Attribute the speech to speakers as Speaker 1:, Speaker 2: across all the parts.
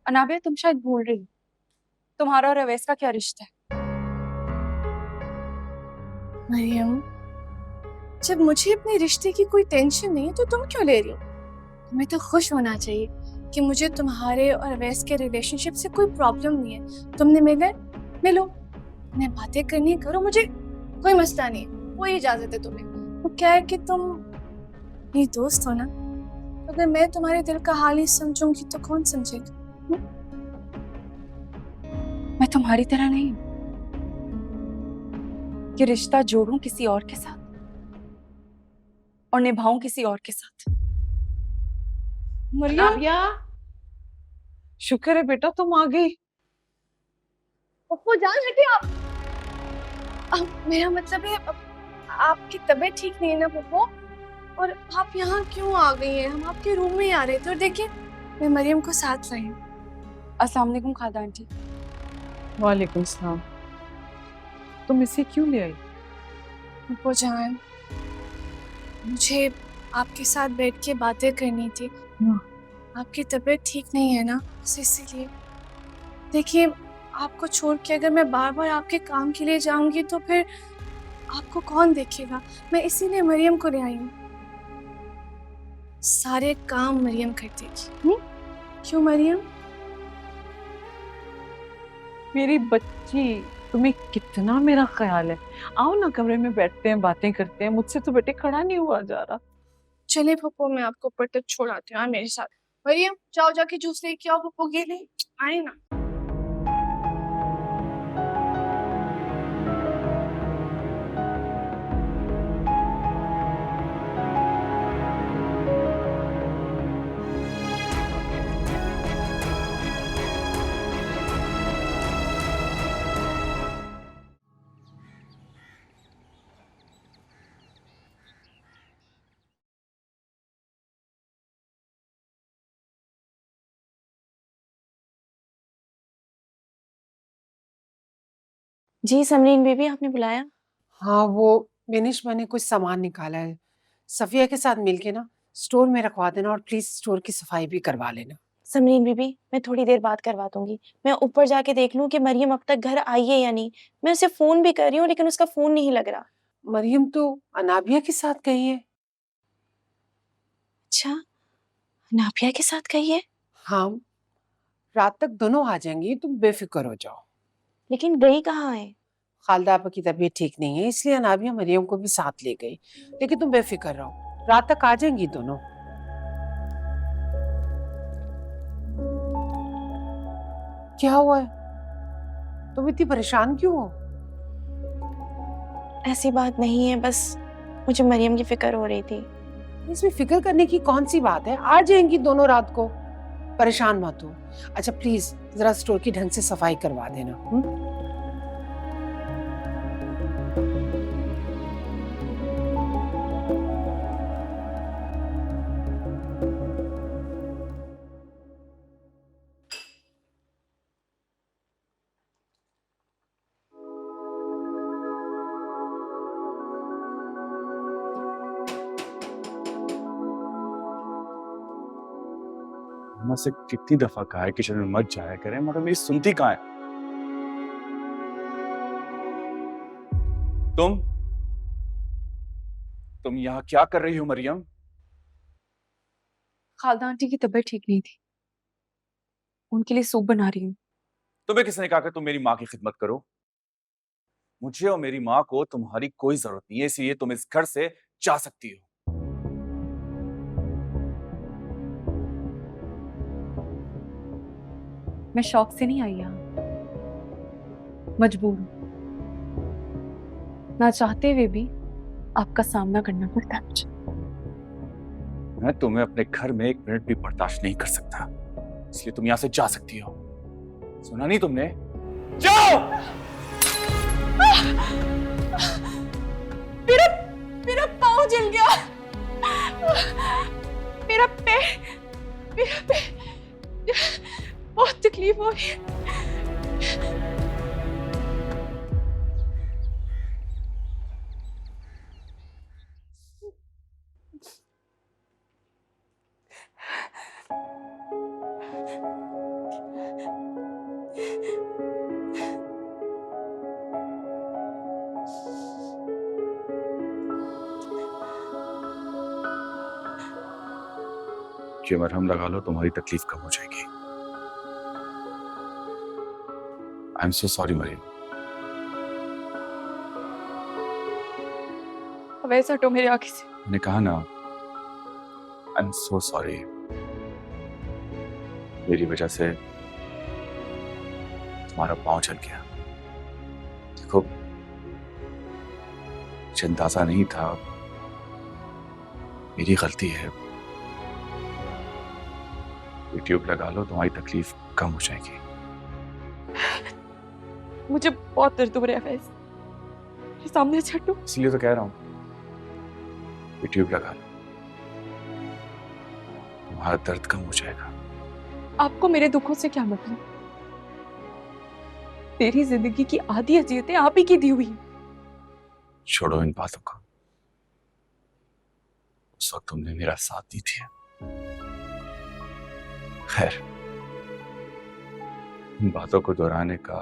Speaker 1: अनाबिया, तुम शायद भूल रही हो, तुम्हारा और अवैस का क्या रिश्ता है।
Speaker 2: मरियम, जब मुझे अपने रिश्ते की कोई टेंशन नहीं है तो तुम क्यों ले रही हो? तुम्हें तो खुश होना चाहिए कि मुझे तुम्हारे और अवैस के रिलेशनशिप से कोई प्रॉब्लम नहीं है। तुमने मिलो, उन्हें बातें करनी करो, मुझे कोई मसला नहीं है, कोई इजाजत है तुम्हें। वो क्या है कि तुम मेरी दोस्त हो ना, तो अगर मैं तुम्हारे दिल का हाल ही समझूंगी तो कौन समझेगा?
Speaker 1: मैं तुम्हारी तरह नहीं हूं कि रिश्ता जोड़ूं किसी और के साथ और निभाऊं किसी और के साथ।
Speaker 2: मरियम,
Speaker 3: अनाबिया, शुक्र है बेटा तुम आ गई।
Speaker 2: पप्पू जान हटे आप। मेरा मतलब है आपकी तबीयत ठीक नहीं है ना पप्पू? और आप यहाँ क्यों आ गई हैं? हम आपके रूम में ही आ रहे थे और देखिए मैं मरियम को साथ लाई हूँ।
Speaker 1: अस्सलाम वालेकुम खाला आंटी।
Speaker 3: वालेकुम सलाम। तुम इसे क्यों ले आई?
Speaker 2: पप्पू जान, मुझे आपके साथ बैठ के बातें करनी थी। आपकी तबीयत ठीक नहीं है ना, बस इसीलिए। देखिए, आपको छोड़ के अगर मैं बार बार आपके काम के लिए जाऊंगी तो फिर आपको कौन देखेगा? मैं इसीलिए मरियम को ले आई हूँ। सारे काम मरियम करती थी। क्यों मरियम?
Speaker 3: मेरी बच्ची, तुम्हें कितना मेरा ख्याल है। आओ ना, कमरे में बैठते हैं, बातें करते हैं। मुझसे तो बेटे खड़ा नहीं हुआ जा रहा।
Speaker 2: चले पप्पू, मैं आपको ऊपर तक छोड़ाती हूँ, हाँ मेरे साथ। मरियम, जाओ जाके जूस लेके आओ पप्पू के लिए। आए ना।
Speaker 4: जी समरीन बीबी, आपने बुलाया?
Speaker 5: हाँ, वो विनिश, मैंने कुछ सामान निकाला है। सफिया के साथ मिलके ना स्टोर में रखवा देना और प्लीज स्टोर की सफाई भी करवा लेना।
Speaker 4: समरीन बीबी, मैं थोड़ी देर बाद करवा दूंगी। मैं ऊपर जाके देख लूं कि मरियम अब तक घर आई है या नहीं। मैं उसे फोन भी कर रही हूँ लेकिन उसका फोन नहीं लग रहा।
Speaker 5: मरियम तो अनाबिया के साथ गई है।
Speaker 4: अच्छा, नाफिया के साथ गई है?
Speaker 5: हाँ, रात तक दोनों आ जाएंगी, तुम बेफिक्र हो जाओ।
Speaker 4: लेकिन गई कहाँ है?
Speaker 5: खालदा आपा की तबीयत ठीक नहीं है, इसलिए अनाबिया मरियम को भी साथ ले गई। लेकिन तुम बेफिक्र रहो, रात तक आ जाएंगी दोनों। क्या हुआ है? तुम इतनी परेशान क्यों हो?
Speaker 4: ऐसी बात नहीं है, बस मुझे मरियम की फिक्र हो रही थी।
Speaker 5: इसमें फिक्र करने की कौन सी बात है? आ जाएंगी दोनों रात को, परेशान मत हो। अच्छा प्लीज जरा स्टोर की ढंग से सफाई करवा देना।
Speaker 6: मैं से कितनी दफा कहा है किचन में मत जाया करें, मगर मेरी सुनती कहाँ है? तुम तुम यहाँ क्या कर रही हो मरियम?
Speaker 1: खालदा आंटी की तबीयत ठीक नहीं थी, उनके लिए सूप बना रही हूँ।
Speaker 6: तुम्हें किसने कहा कि तुम मेरी माँ की खिदमत करो? मुझे और मेरी माँ को तुम्हारी कोई जरूरत नहीं है, इसलिए तुम इस घर से जा सकती हो।
Speaker 1: मैं शौक से नहीं आई यहाँ, मजबूर हूँ। ना चाहते हुए भी आपका सामना करना पड़ता है मुझे।
Speaker 6: मैं तुम्हें अपने घर में एक मिनट भी बर्दाश्त नहीं कर सकता, इसलिए तुम यहां से जा सकती हो। सुना नहीं तुमने? जाओ!
Speaker 2: मेरा मेरा पाँव जल गया। मेरा पैर, मेरा पैर, बहुत तकलीफ हो रही है।
Speaker 6: ये मरहम लगा लो, तुम्हारी तकलीफ कम हो जाएगी। I am so sorry Mariam.
Speaker 1: वैसे हटो मेरी आंखें से।
Speaker 6: मैंने कहा ना, आई एम सो सॉरी। मेरी वजह से तुम्हारा पांव चल गया। देखो, मुझे अंदाजा नहीं था, मेरी गलती है। ट्यूब लगा लो, तुम्हारी तकलीफ कम हो जाएगी।
Speaker 1: मुझे बहुत दर्द हो रहा है फैज, मेरे सामने से हटो।
Speaker 6: इसलिए तो कह रहा हूं, ट्यूब लगा लो, तुम्हारा दर्द कम हो जाएगा।
Speaker 1: आपको मेरे दुखों से क्या मतलब? तेरी जिंदगी की आधी अजियतें आप ही की दी हुई है।
Speaker 6: छोड़ो इन बातों को। उस वक्त तुमने मेरा साथ दी थी। खैर, इन बातों को दोहराने का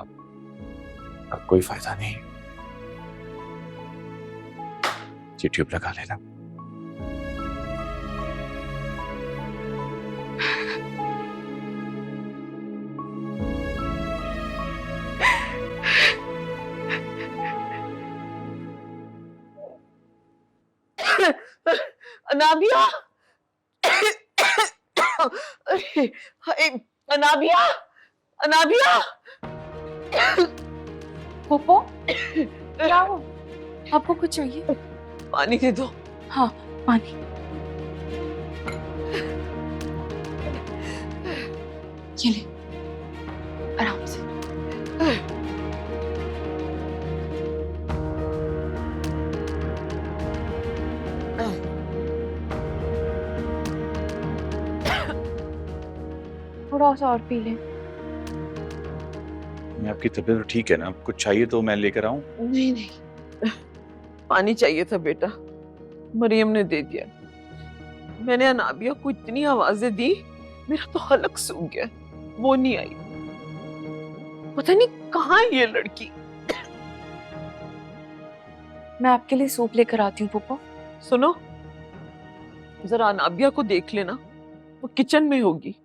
Speaker 6: अब कोई फायदा नहीं। ये ट्यूब लगा लेना।
Speaker 3: अनाबिया, अरे, हाय, अनाबिया, अनाबिया।
Speaker 1: पोपो, क्या हो? आपको कुछ चाहिए?
Speaker 3: पानी दे दो।
Speaker 1: हाँ, पानी। ये ले, आराम से। थोड़ा सा और पी ले।
Speaker 6: मैं आपकी तबीयत तो ठीक है ना? कुछ चाहिए तो मैं लेकर आऊं?
Speaker 3: नहीं नहीं, पानी चाहिए था बेटा, मरियम ने दे दिया। मैंने अनाबिया को इतनी आवाजें दी, मेरा तो हलक सूख गया, वो नहीं आई। पता नहीं कहाँ है ये लड़की।
Speaker 1: मैं आपके लिए सूप लेकर आती हूँ पोपो।
Speaker 3: सुनो, जरा अनाबिया को देख लेना, वो किचन में होगी।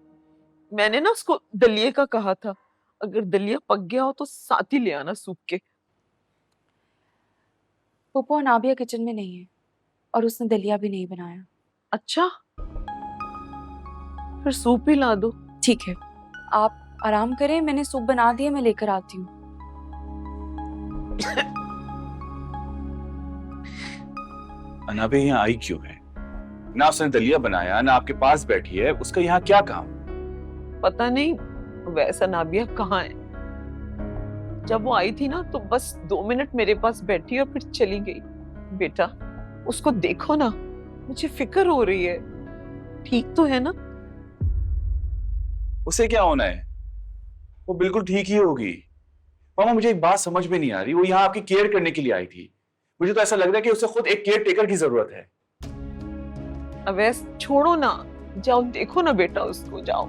Speaker 3: मैंने ना उसको दलिये का कहा था, अगर दलिया पक गया हो तो साथ ही ले आना सूप के।
Speaker 1: पोपो, अनाबिया किचन में नहीं है और उसने दलिया भी नहीं बनाया।
Speaker 3: अच्छा, फिर सूप ही ला दो।
Speaker 1: ठीक है, आप आराम करें, मैंने सूप बना दिया, मैं लेकर आती हूँ।
Speaker 6: अनाबे यहाँ आई क्यों है? ना उसने दलिया बनाया, ना आपके पास बैठी है, उसका यहाँ क्या काम?
Speaker 3: पता नहीं वैसा अनाबिया कहाँ है। जब वो आई थी ना तो बस 2 मिनट मेरे पास बैठी और फिर चली गई। बेटा, उसको देखो ना, मुझे फिक्र हो रही है। ठीक तो है ना?
Speaker 6: उसे क्या होना है? वो बिल्कुल ठीक ही होगी। मामा, मुझे एक बात समझ में नहीं आ रही, वो यहाँ आपकी केयर करने के लिए आई थी। मुझे तो ऐसा लग रहा है कि उसे खुद एक केयर टेकर की जरूरत है।
Speaker 3: अवैस, छोड़ो ना, जाओ देखो ना बेटा उसको, जाओ।